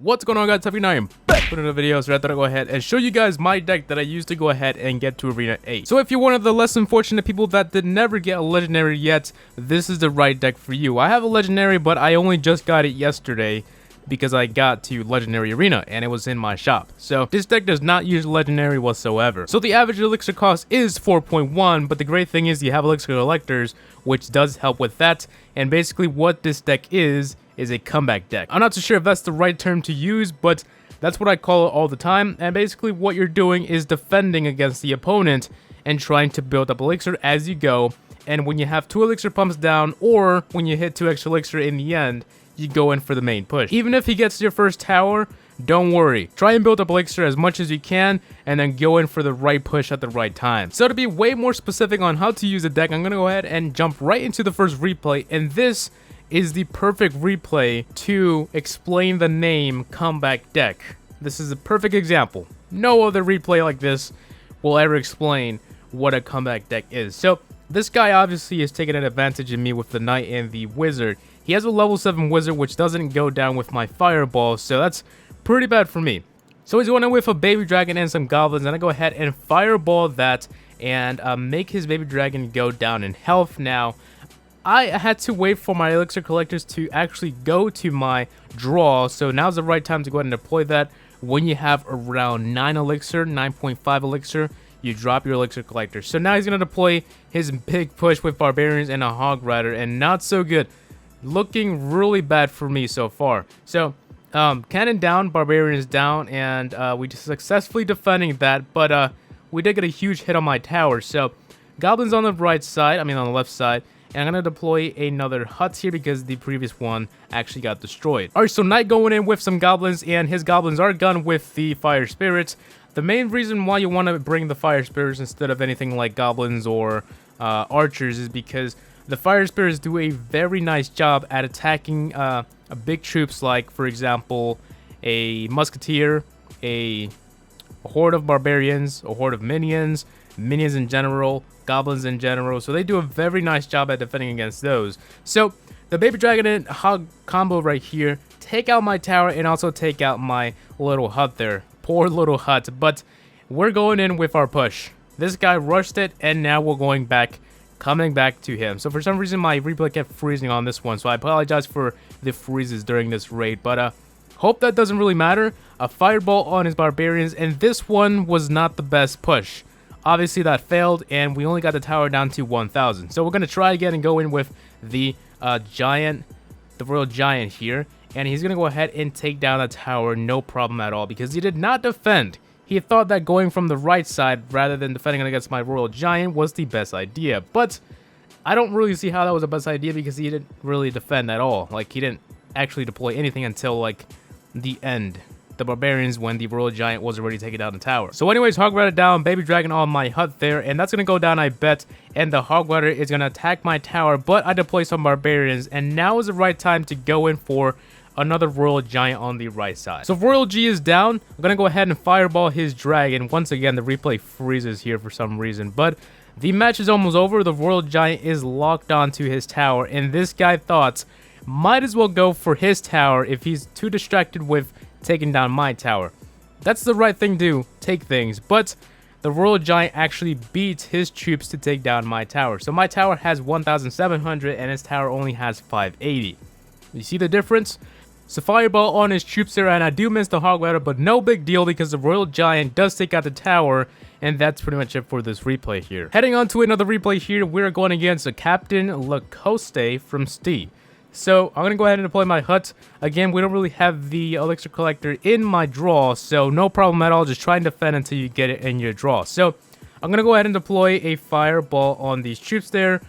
What's going on, guys? I am back with another video, so I thought I'd go ahead and show you guys my deck that I used to go ahead and get to Arena 8. So if you're one of the less unfortunate people that did never get a legendary yet, this is the right deck for you. I have a legendary, but I only just got it yesterday because I got to Legendary Arena and it was in my shop. So this deck does not use Legendary whatsoever. So the average elixir cost is 4.1, but the great thing is you have elixir collectors, which does help with that. And basically what this deck is a comeback deck. I'm not too sure if that's the right term to use, but that's what I call it all the time. And basically what you're doing is defending against the opponent and trying to build up elixir as you go. And when you have 2 elixir pumps down, or when you hit 2 extra elixir in the end, you go in for the main push. Even if he gets your first tower, don't worry. Try and build up elixir as much as you can, and then go in for the right push at the right time. So to be way more specific on how to use the deck, I'm going to go ahead and jump right into the first replay, and this is the perfect replay to explain the name comeback deck. This is a perfect example. No other replay like this will ever explain what a comeback deck is. So this guy obviously is taking an advantage of me with the knight and the wizard. He has a level 7 wizard, which doesn't go down with my fireball, so that's pretty bad for me. So he's going with a baby dragon and some goblins, and I go ahead and fireball that and make his baby dragon go down in health. Now I had to wait for my elixir collectors to actually go to my draw, so now's the right time to go ahead and deploy that. When you have around 9 elixir, 9.5 elixir, you drop your elixir collector. So now he's going to deploy his big push with barbarians and a hog rider, and not so good. Looking really bad for me so far. So cannon down, barbarians down, and we successfully defending that, but we did get a huge hit on my tower. So goblins on the right side, on the left side. And I'm going to deploy another hut here because the previous one actually got destroyed. Alright, so knight going in with some goblins, and his goblins are gone with the fire spirits. The main reason why you want to bring the fire spirits instead of anything like goblins or archers is because the fire spirits do a very nice job at attacking big troops, like for example a musketeer, a horde of barbarians, a horde of minions in general, goblins in general. So they do a very nice job at defending against those. So the baby dragon and hog combo right here take out my tower and also take out my little hut there. Poor little hut, but we're going in with our push. This guy rushed it, and now we're coming back to him. So for some reason my replay kept freezing on this one, so I apologize for the freezes during this raid, but hope that doesn't really matter. A fireball on his barbarians, and this one was not the best push. Obviously that failed, and we only got the tower down to 1,000. So we're going to try again and go in with the royal giant here. And he's going to go ahead and take down the tower, no problem at all, because he did not defend. He thought that going from the right side rather than defending against my royal giant was the best idea. But I don't really see how that was the best idea because he didn't really defend at all. Like, he didn't actually deploy anything until like the end. The barbarians, when the royal giant was already taking down the tower. So anyways, hog rider down, baby dragon on my hut there, and that's gonna go down, I bet, and the hog rider is gonna attack my tower, but I deploy some barbarians, and now is the right time to go in for another royal giant on the right side. So if royal G is down, I'm gonna go ahead and fireball his dragon. Once again, the replay freezes here for some reason, but the match is almost over. The royal giant is locked onto his tower, and this guy thought might as well go for his tower if he's too distracted with taking down my tower. That's the right thing to do, take things, but the royal giant actually beats his troops to take down my tower. So my tower has 1,700 and his tower only has 580. You see the difference? So fireball on his troops there, and I do miss the hog rider, but no big deal because the royal giant does take out the tower, and that's pretty much it for this replay here. Heading on to another replay here, we're going against a Captain Lacoste from Steve. So I'm going to go ahead and deploy my hut. Again, we don't really have the elixir collector in my draw, so no problem at all. Just try and defend until you get it in your draw. So I'm going to go ahead and deploy a fireball on these troops there.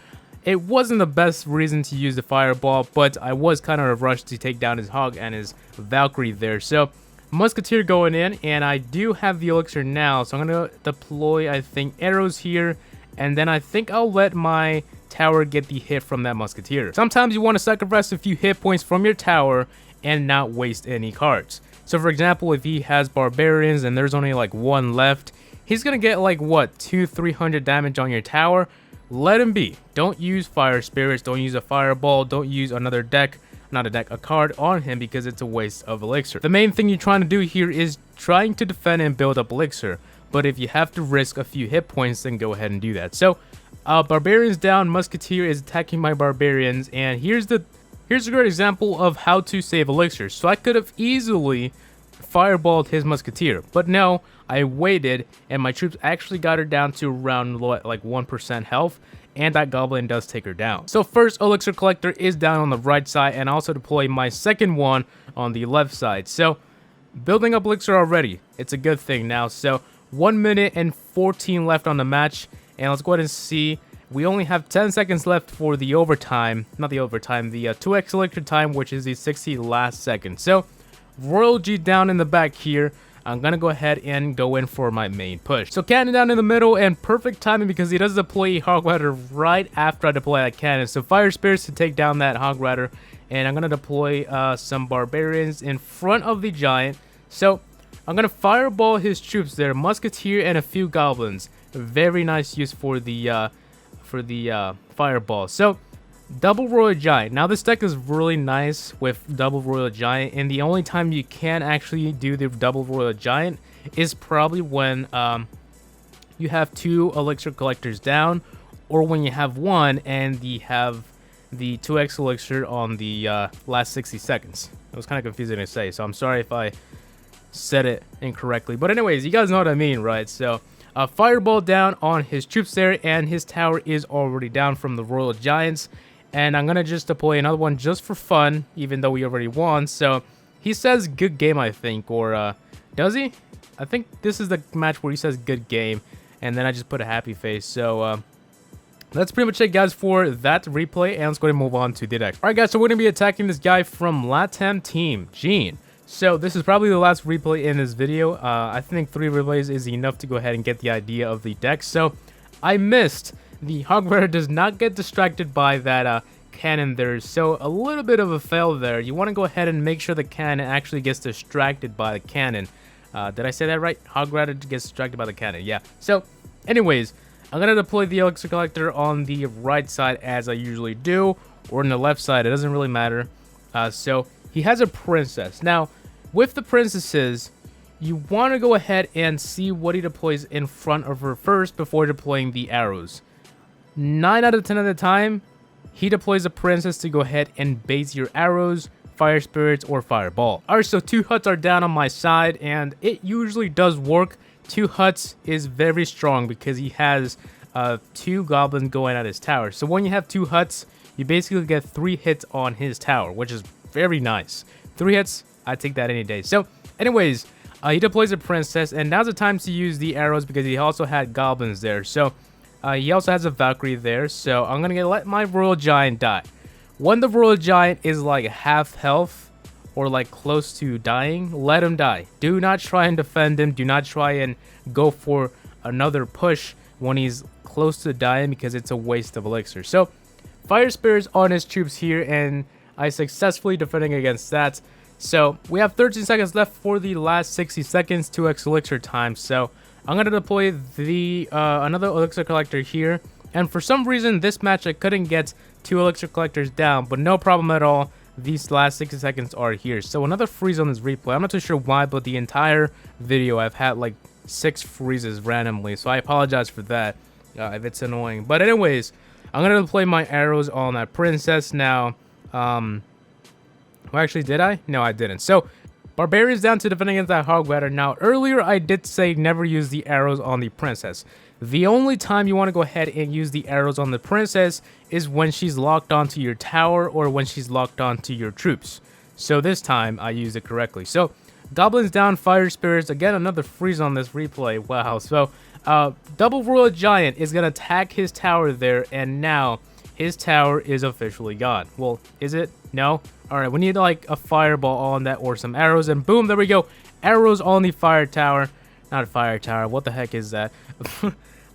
It wasn't the best reason to use the fireball, but I was kind of rushed to take down his hog and his Valkyrie there. So musketeer going in, and I do have the elixir now, so I'm going to deploy, I think, arrows here, and then I think I'll let my tower get the hit from that musketeer. Sometimes you want to sacrifice a few hit points from your tower and not waste any cards. So for example, if he has barbarians and there's only like 1 left, he's gonna get like what, 200-300 damage on your tower. Let him be. Don't use fire spirits, don't use a fireball, don't use another deck. not a deck, a card on him because it's a waste of elixir. The main thing you're trying to do here is trying to defend and build up elixir. But if you have to risk a few hit points, then go ahead and do that. So, barbarians down, musketeer is attacking my barbarians, and here's a great example of how to save elixir. So I could have easily fireballed his musketeer, but no, I waited, and my troops actually got her down to around like 1% health, and that goblin does take her down. So first elixir collector is down on the right side, and I also deploy my second one on the left side. So building up elixir already, it's a good thing now. So 1 minute and 14 left on the match, and let's go ahead and see. We only have 10 seconds left for the overtime, not the overtime, the 2x elixir time, which is the 60 last second. So Royal G down in the back here. I'm gonna go ahead and go in for my main push. So cannon down in the middle, and perfect timing because he does deploy a hog rider right after I deploy that cannon. So fire spirits to take down that hog rider, and I'm gonna deploy some barbarians in front of the giant. So I'm gonna fireball his troops there, musketeer and a few goblins. Very nice use for the fireball. So double royal giant. Now this deck is really nice with double royal giant, and the only time you can actually do the double royal giant is probably when you have 2 elixir collectors down, or when you have 1 and you have the 2x elixir on the last 60 seconds. It was kind of confusing to say, so I'm sorry if I said it incorrectly, but anyways, you guys know what I mean, right? So fireball down on his troops there, and his tower is already down from the royal giants. And I'm gonna just deploy another one just for fun, even though we already won. So he says good game, I think, or does he? I think this is the match where he says good game, and then I just put a happy face. So that's pretty much it, guys, for that replay, and let's go ahead and move on to the deck. Alright guys, so we're gonna be attacking this guy from Latam team, Gene. So this is probably the last replay in this video. I think 3 replays is enough to go ahead and get the idea of the deck. So I missed. The hog rider does not get distracted by that cannon there, so a little bit of a fail there. You want to go ahead and make sure the cannon actually gets distracted by the cannon. Did I say that right? Hog rider gets distracted by the cannon, yeah. So anyways, I'm going to deploy the elixir collector on the right side as I usually do, or on the left side, it doesn't really matter. So he has a princess. Now, with the princesses, you want to go ahead and see what he deploys in front of her first before deploying the arrows. 9 out of 10 of the time, he deploys a princess to go ahead and base your arrows, fire spirits, or fireball. Alright, so 2 huts are down on my side, and it usually does work. 2 huts is very strong because he has 2 goblins going at his tower. So when you have 2 huts, you basically get 3 hits on his tower, which is very nice. 3 hits, I take that any day. So anyways, he deploys a princess, and now's the time to use the arrows because he also had goblins there. So he also has a Valkyrie there, so I'm gonna let my royal giant die. When the royal giant is like half health or like close to dying, let him die. Do not try and defend him. Do not try and go for another push when he's close to dying because it's a waste of elixir. So fire spirits on his troops here, and I successfully defending against that. So we have 13 seconds left for the last 60 seconds, 2x elixir time. So I'm going to deploy the another elixir collector here. And for some reason, this match I couldn't get 2 elixir collectors down, but no problem at all. These last 60 seconds are here. So another freeze on this replay. I'm not too sure why, but the entire video I've had like 6 freezes randomly. So I apologize for that if it's annoying. But anyways, I'm going to deploy my arrows on that princess now. Well, actually, did I? No, I didn't. So barbarians down to defending against that hog rider. Now, earlier I did say never use the arrows on the princess. The only time you want to go ahead and use the arrows on the princess is when she's locked onto your tower or when she's locked onto your troops. So this time I used it correctly. So goblins down, fire spirits. Again, another freeze on this replay. Wow. So double royal giant is going to attack his tower there, and now his tower is officially gone. Well, is it? No? Alright, we need like a fireball on that or some arrows, and boom, there we go. Arrows on the fire tower. Not a fire tower, what the heck is that?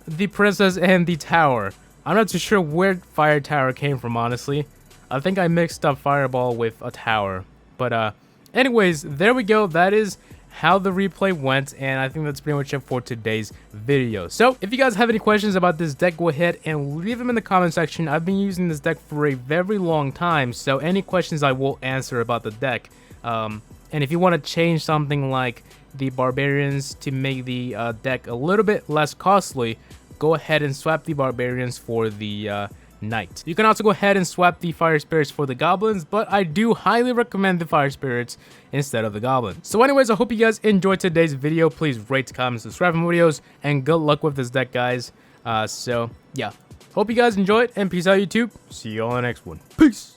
The princess and the tower. I'm not too sure where fire tower came from, honestly. I think I mixed up fireball with a tower. But anyways, there we go. That is how the replay went, and I think that's pretty much it for today's video. So if you guys have any questions about this deck, go ahead and leave them in the comment section. I've been using this deck for a very long time, so any questions I will answer about the deck. And if you want to change something like the barbarians to make the deck a little bit less costly, go ahead and swap the barbarians for the knight. You can also go ahead and swap the fire spirits for the goblins, but I do highly recommend the fire spirits instead of the goblins. So anyways, I hope you guys enjoyed today's video. Please rate, comment, subscribe for more videos, and good luck with this deck, guys. So yeah, hope you guys enjoyed, and peace out, YouTube. See you all in the next one. Peace.